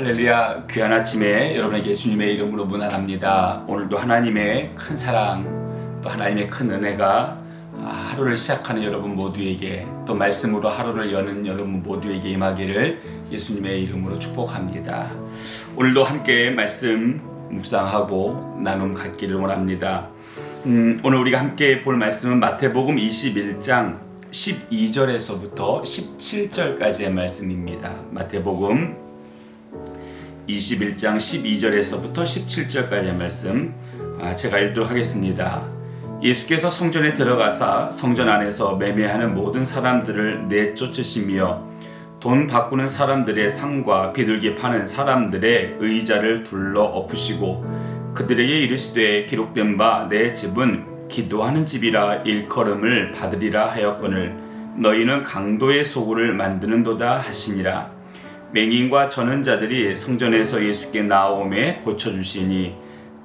할렐루야. 귀한 아침에 여러분에게 주님의 이름으로 문안합니다. 오늘도 하나님의 큰 사랑, 또 하나님의 큰 은혜가 하루를 시작하는 여러분 모두에게, 또 말씀으로 하루를 여는 여러분 모두에게 임하기를 예수님의 이름으로 축복합니다. 오늘도 함께 말씀 묵상하고 나눔 갖기를 원합니다. 오늘 우리가 함께 볼 말씀은 마태복음 21장 12절에서부터 17절까지의 말씀입니다. 마태복음 21장 12절에서부터 17절까지의 말씀 제가 읽도록 하겠습니다. 예수께서 성전에 들어가사 성전 안에서 매매하는 모든 사람들을 내쫓으시며 돈 바꾸는 사람들의 상과 비둘기 파는 사람들의 의자를 둘러 엎으시고 그들에게 이르시되 기록된 바 내 집은 기도하는 집이라 일컬음을 받으리라 하였거늘 너희는 강도의 소굴을 만드는도다 하시니라. 맹인과 전언자들이 성전에서 예수께 나오매 고쳐주시니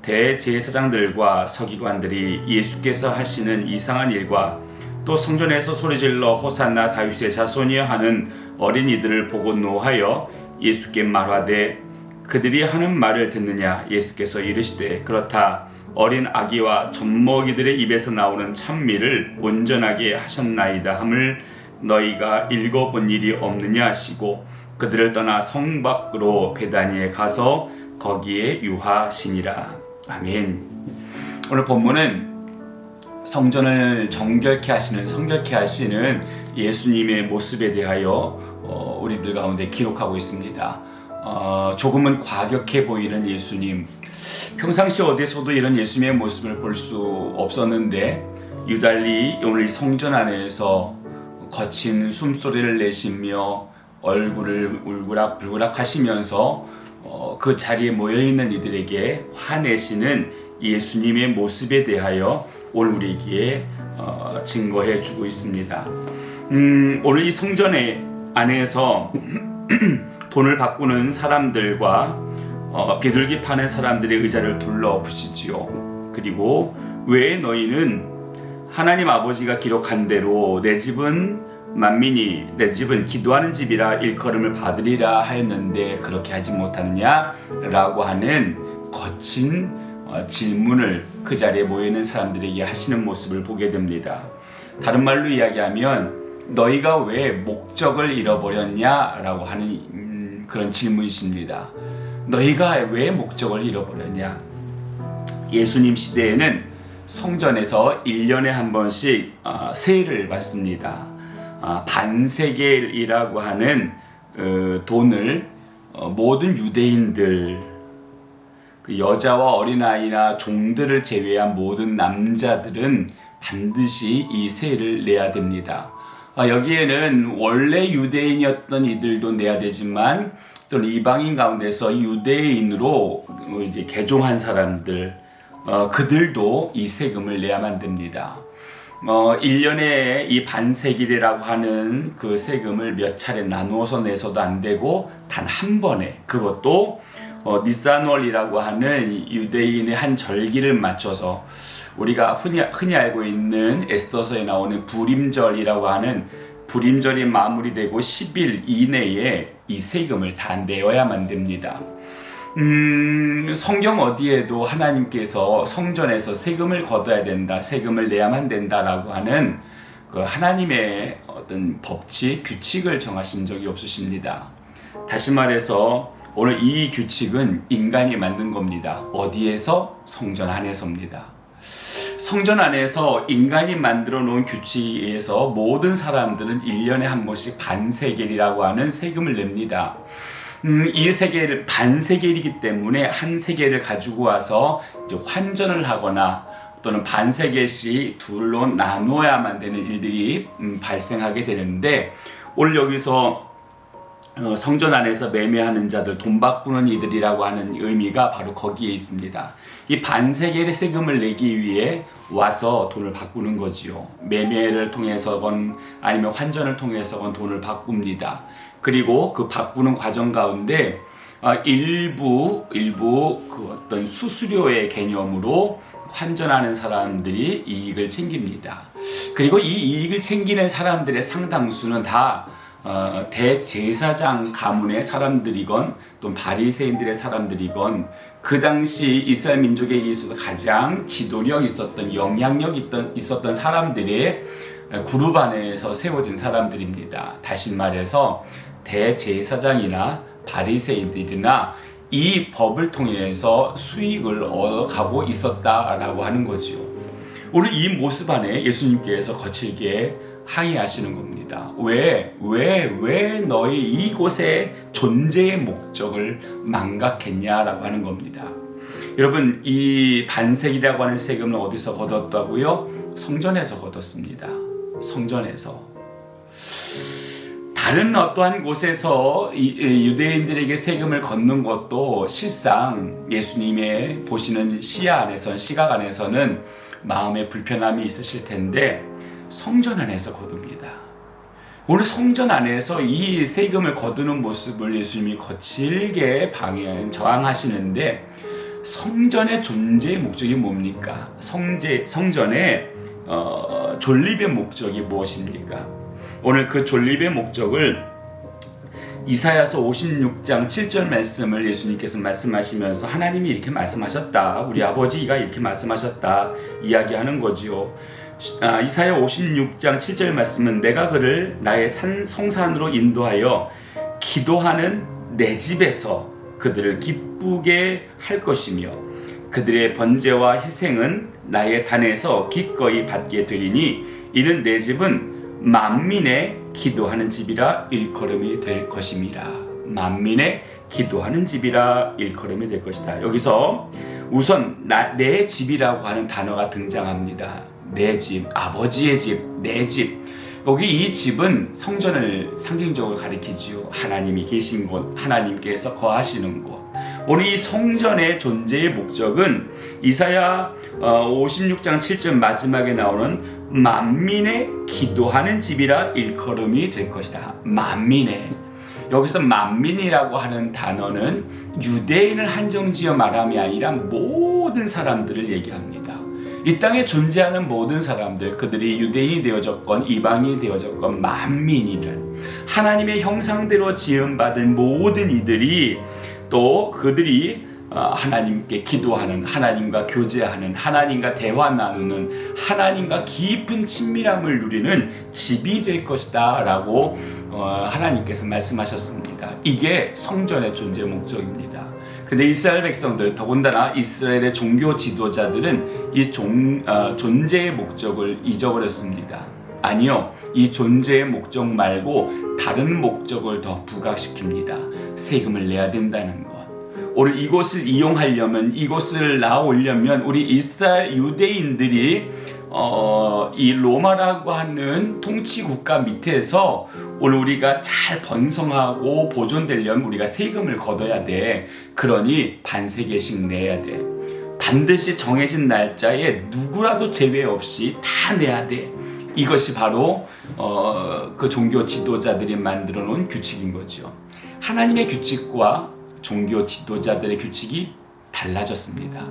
대제사장들과 서기관들이 예수께서 하시는 이상한 일과 또 성전에서 소리질러 호산나 다윗의 자손이여 하는 어린이들을 보고 노하여 예수께 말하되 그들이 하는 말을 듣느냐. 예수께서 이르시되 그렇다. 어린 아기와 젖먹이들의 입에서 나오는 찬미를 온전하게 하셨나이다 함을 너희가 읽어본 일이 없느냐 하시고 그들을 떠나 성 밖으로 베다니에 가서 거기에 유하시니라. 아멘. 오늘 본문은 성전을 정결케 하시는 예수님의 모습에 대하여 우리들 가운데 기록하고 있습니다. 조금은 과격해 보이는 예수님, 평상시 어디서도 이런 예수님의 모습을 볼 수 없었는데 유달리 오늘 성전 안에서 거친 숨소리를 내시며 얼굴을 울그락불그락 하시면서 그 자리에 모여있는 이들에게 화내시는 예수님의 모습에 대하여 오늘 우리에게 증거해 주고 있습니다. 오늘 이 성전의 안에서 돈을 바꾸는 사람들과 비둘기 파는 사람들의 의자를 둘러 엎으시지요. 그리고 왜 너희는 하나님 아버지가 기록한 대로 내 집은 만민이 내 집은 기도하는 집이라 일컬음을 받으리라 하였는데 그렇게 하지 못하느냐 라고 하는 거친 질문을 그 자리에 모여있는 사람들에게 하시는 모습을 보게 됩니다. 다른 말로 이야기하면 너희가 왜 목적을 잃어버렸냐 라고 하는 그런 질문이십니다. 너희가 왜 목적을 잃어버렸냐. 예수님 시대에는 성전에서 1년에 한 번씩 세일을 받습니다. 반세겔이라고 하는 돈을 모든 유대인들, 그 여자와 어린아이나 종들을 제외한 모든 남자들은 반드시 이 세일을 내야 됩니다. 여기에는 원래 유대인이었던 이들도 내야 되지만 또는 이방인 가운데서 유대인으로 이제 개종한 사람들, 그들도 이 세금을 내야만 됩니다. 1년에 이 반세겔이라고 하는 그 세금을 몇 차례 나누어서 내서도 안 되고 단 한 번에, 그것도 니산월이라고 하는 유대인의 한 절기를 맞춰서 우리가 흔히 알고 있는 에스더서에 나오는 불임절이라고 하는 불임절이 마무리되고 10일 이내에 이 세금을 다 내어야만 됩니다. 성경 어디에도 하나님께서 성전에서 세금을 걷어야 된다, 세금을 내야만 된다라고 하는 그 하나님의 어떤 법칙, 규칙을 정하신 적이 없으십니다. 다시 말해서 오늘 이 규칙은 인간이 만든 겁니다. 어디에서? 성전 안에서입니다. 성전 안에서 인간이 만들어 놓은 규칙에 의해서 모든 사람들은 1년에 한 번씩 반세겔이라고 하는 세금을 냅니다. 이 세겔, 반세겔이기 때문에 한 세겔을 가지고 와서 이제 환전을 하거나 또는 반세겔씩 둘로 나누어야만 되는 일들이 발생하게 되는데 오늘 여기서 성전 안에서 매매하는 자들, 돈 바꾸는 이들이라고 하는 의미가 바로 거기에 있습니다. 이 반세겔의 세금을 내기 위해 와서 돈을 바꾸는 거지요. 매매를 통해서건 아니면 환전을 통해서건 돈을 바꿉니다. 그리고 그 바꾸는 과정 가운데 일부 그 어떤 수수료의 개념으로 환전하는 사람들이 이익을 챙깁니다. 그리고 이 이익을 챙기는 사람들의 상당수는 다 대제사장 가문의 사람들이건 또 바리새인들의 사람들이건 그 당시 이스라엘 민족에 있어서 가장 지도력 있었던 영향력 있었던 사람들의 그룹 안에서 세워진 사람들입니다. 다시 말해서 대제사장이나 바리새인들이나 이 법을 통해서 수익을 얻어가고 있었다라고 하는 거죠. 오늘 이 모습 안에 예수님께서 거칠게 항의하시는 겁니다. 왜 너희 이곳의 존재의 목적을 망각했냐라고 하는 겁니다. 여러분, 이 반세기라고 하는 세금을 어디서 거뒀다고요? 성전에서 거뒀습니다. 성전에서. 다른 어떠한 곳에서 유대인들에게 세금을 걷는 것도 실상 예수님의 보시는 시각 안에서는 마음의 불편함이 있으실 텐데 성전 안에서 거둡니다. 오늘 성전 안에서 이 세금을 거두는 모습을 예수님이 거칠게 저항하시는데 성전의 존재의 목적이 뭡니까? 성전의 존립의 목적이 무엇입니까? 오늘 그 존립의 목적을 이사야서 56장 7절 말씀을 예수님께서 말씀하시면서 하나님이 이렇게 말씀하셨다, 우리 아버지가 이렇게 말씀하셨다 이야기하는 거지요. 이사야 56장 7절 말씀은 내가 그를 나의 성산으로 인도하여 기도하는 내 집에서 그들을 기쁘게 할 것이며 그들의 번제와 희생은 나의 단에서 기꺼이 받게 되리니 이는 내 집은 만민의 기도하는 집이라 일컬음이 될 것임이라. 만민의 기도하는 집이라 일컬음이 될 것이다. 여기서 우선 내 집이라고 하는 단어가 등장합니다. 내 집, 아버지의 집, 내 집. 여기 이 집은 성전을 상징적으로 가리키지요. 하나님이 계신 곳, 하나님께서 거하시는 곳. 오늘 이 성전의 존재의 목적은 이사야 56장 7절 마지막에 나오는 만민의 기도하는 집이라 일컬음이 될 것이다. 만민의. 여기서 만민이라고 하는 단어는 유대인을 한정지어 말함이 아니라 모든 사람들을 얘기합니다. 이 땅에 존재하는 모든 사람들, 그들이 유대인이 되어졌건 이방인이 되어졌건 만민이들, 하나님의 형상대로 지음받은 모든 이들이 또 그들이 하나님께 기도하는, 하나님과 교제하는, 하나님과 대화 나누는, 하나님과 깊은 친밀함을 누리는 집이 될 것이다 라고 하나님께서 말씀하셨습니다. 이게 성전의 존재 목적입니다. 근데 이스라엘 백성들, 더군다나 이스라엘의 종교 지도자들은 이 존재의 목적을 잊어버렸습니다. 아니요, 이 존재의 목적 말고 다른 목적을 더 부각시킵니다. 세금을 내야 된다는 것. 오늘 이곳을 이용하려면, 이곳을 나오려면 우리 이스라엘 유대인들이 이 로마라고 하는 통치 국가 밑에서 오늘 우리가 잘 번성하고 보존되려면 우리가 세금을 걷어야 돼. 그러니 반세계씩 내야 돼. 반드시 정해진 날짜에 누구라도 제외 없이 다 내야 돼. 이것이 바로 그 종교 지도자들이 만들어 놓은 규칙인 거죠. 하나님의 규칙과 종교 지도자들의 규칙이 달라졌습니다.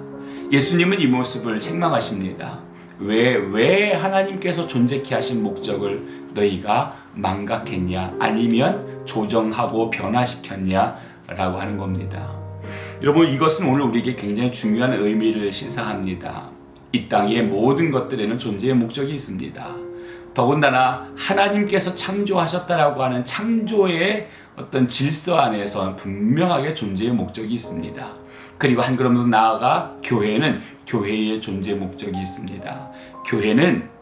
예수님은 이 모습을 책망하십니다. 왜 하나님께서 존재케 하신 목적을 너희가 망각했냐, 아니면 조정하고 변화시켰냐 라고 하는 겁니다. 여러분, 이것은 오늘 우리에게 굉장히 중요한 의미를 시사합니다. 이 땅의 모든 것들에는 존재의 목적이 있습니다. 더군다나 하나님께서 창조하셨다라고 하는 창조의 어떤 질서 안에서 분명하게 존재의 목적이 있습니다. 그리고 한 걸음 더 나아가 교회는 교회의 존재 목적이 있습니다. 교회는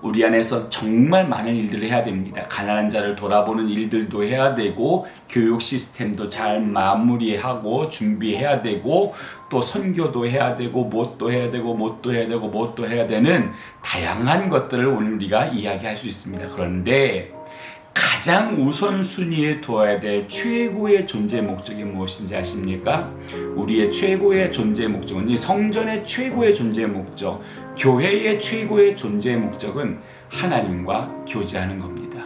우리 안에서 정말 많은 일들을 해야 됩니다. 가난한 자를 돌아보는 일들도 해야 되고, 교육 시스템도 잘 마무리하고 준비해야 되고, 또 선교도 해야 되고, 뭣도 해야 되고, 뭣도 해야 되고, 뭣도 해야 되는 다양한 것들을 오늘 우리가 이야기할 수 있습니다. 그런데 가장 우선순위에 두어야 될 최고의 존재 목적이 무엇인지 아십니까? 우리의 최고의 존재 목적은, 이 성전의 최고의 존재 목적, 교회의 최고의 존재 목적은 하나님과 교제하는 겁니다.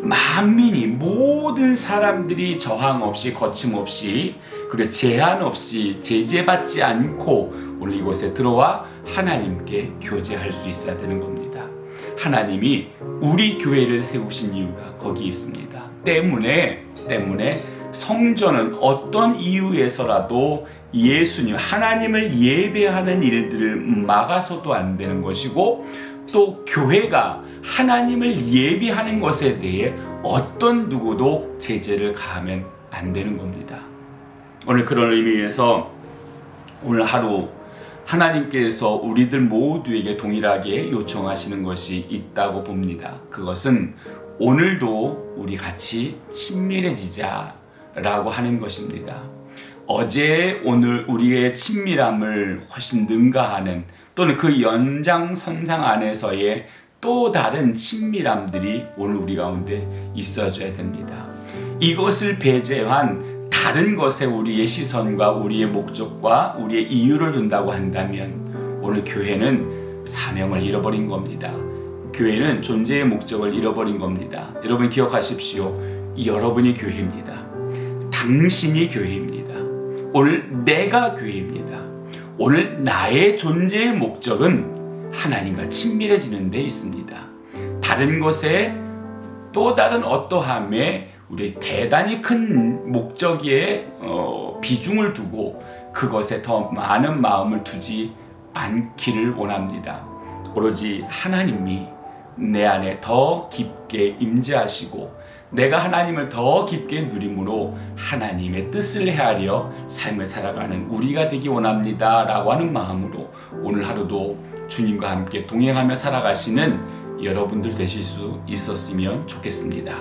만민이, 모든 사람들이 저항 없이, 거침없이, 그리고 제한 없이, 제재받지 않고 오늘 이곳에 들어와 하나님께 교제할 수 있어야 되는 겁니다. 하나님이 우리 교회를 세우신 이유가 거기 있습니다. 때문에 성전은 어떤 이유에서라도 예수님, 하나님을 예배하는 일들을 막아서도 안 되는 것이고, 또 교회가 하나님을 예배하는 것에 대해 어떤 누구도 제재를 가하면 안 되는 겁니다. 오늘 그런 의미에서 오늘 하루 하나님께서 우리들 모두에게 동일하게 요청하시는 것이 있다고 봅니다. 그것은 오늘도 우리 같이 친밀해지자라고 하는 것입니다. 어제 오늘 우리의 친밀함을 훨씬 능가하는, 또는 그 연장선상 안에서의 또 다른 친밀함들이 오늘 우리 가운데 있어줘야 됩니다. 이것을 배제한 다른 것에 우리의 시선과 우리의 목적과 우리의 이유를 둔다고 한다면 오늘 교회는 사명을 잃어버린 겁니다. 교회는 존재의 목적을 잃어버린 겁니다. 여러분 기억하십시오. 여러분이 교회입니다. 당신이 교회입니다. 오늘 내가 교회입니다. 오늘 나의 존재의 목적은 하나님과 친밀해지는 데 있습니다. 다른 것에 또 다른 어떠함에 우리 대단히 큰 목적에 비중을 두고 그것에 더 많은 마음을 두지 않기를 원합니다. 오로지 하나님이 내 안에 더 깊게 임재하시고 내가 하나님을 더 깊게 누림으로 하나님의 뜻을 헤아려 삶을 살아가는 우리가 되기 원합니다 라고 하는 마음으로 오늘 하루도 주님과 함께 동행하며 살아가시는 여러분들 되실 수 있었으면 좋겠습니다.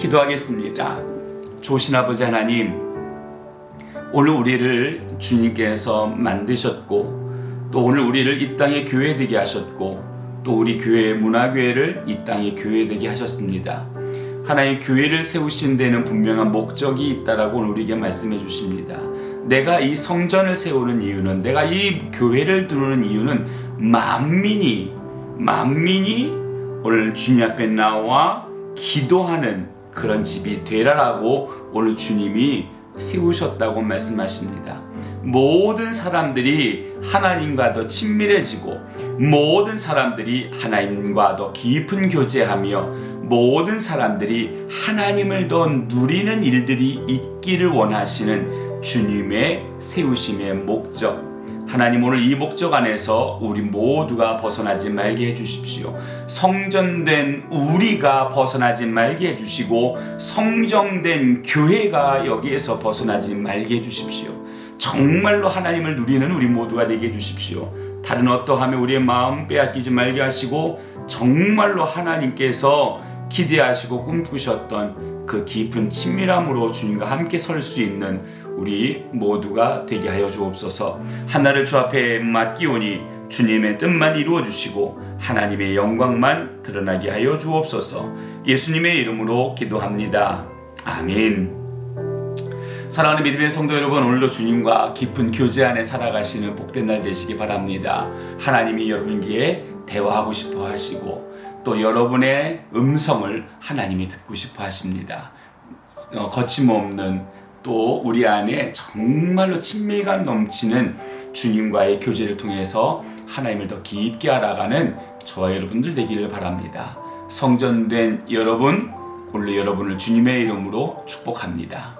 기도하겠습니다. 좋으신 아버지 하나님, 오늘 우리를 주님께서 만드셨고 또 오늘 우리를 이 땅에 교회되게 하셨고 또 우리 교회 문화교회를 이 땅에 교회되게 하셨습니다. 하나님, 교회를 세우신 데는 분명한 목적이 있다라고 오늘 우리에게 말씀해 주십니다. 내가 이 성전을 세우는 이유는, 내가 이 교회를 두는 이유는 만민이 오늘 주님 앞에 나와 기도하는 그런 집이 되라라고 오늘 주님이 세우셨다고 말씀하십니다. 모든 사람들이 하나님과 더 친밀해지고 모든 사람들이 하나님과 더 깊은 교제하며 모든 사람들이 하나님을 더 누리는 일들이 있기를 원하시는 주님의 세우심의 목적, 하나님 오늘 이 목적 안에서 우리 모두가 벗어나지 말게 해주십시오. 성전된 우리가 벗어나지 말게 해주시고 성정된 교회가 여기에서 벗어나지 말게 해주십시오. 정말로 하나님을 누리는 우리 모두가 되게 해주십시오. 다른 어떠함에 우리의 마음 빼앗기지 말게 하시고 정말로 하나님께서 기대하시고 꿈꾸셨던 그 깊은 친밀함으로 주님과 함께 설 수 있는 우리 모두가 되게 하여 주옵소서. 하나를 주 앞에 맡기오니 주님의 뜻만 이루어 주시고 하나님의 영광만 드러나게 하여 주옵소서. 예수님의 이름으로 기도합니다. 아멘. 사랑하는 믿음의 성도 여러분, 오늘도 주님과 깊은 교제 안에 살아가시는 복된 날 되시기 바랍니다. 하나님이 여러분께 대화하고 싶어 하시고 또 여러분의 음성을 하나님이 듣고 싶어 하십니다. 거침없는 또 우리 안에 정말로 친밀감 넘치는 주님과의 교제를 통해서 하나님을 더 깊게 알아가는 저와 여러분들 되기를 바랍니다. 성전된 여러분, 오늘 여러분을 주님의 이름으로 축복합니다.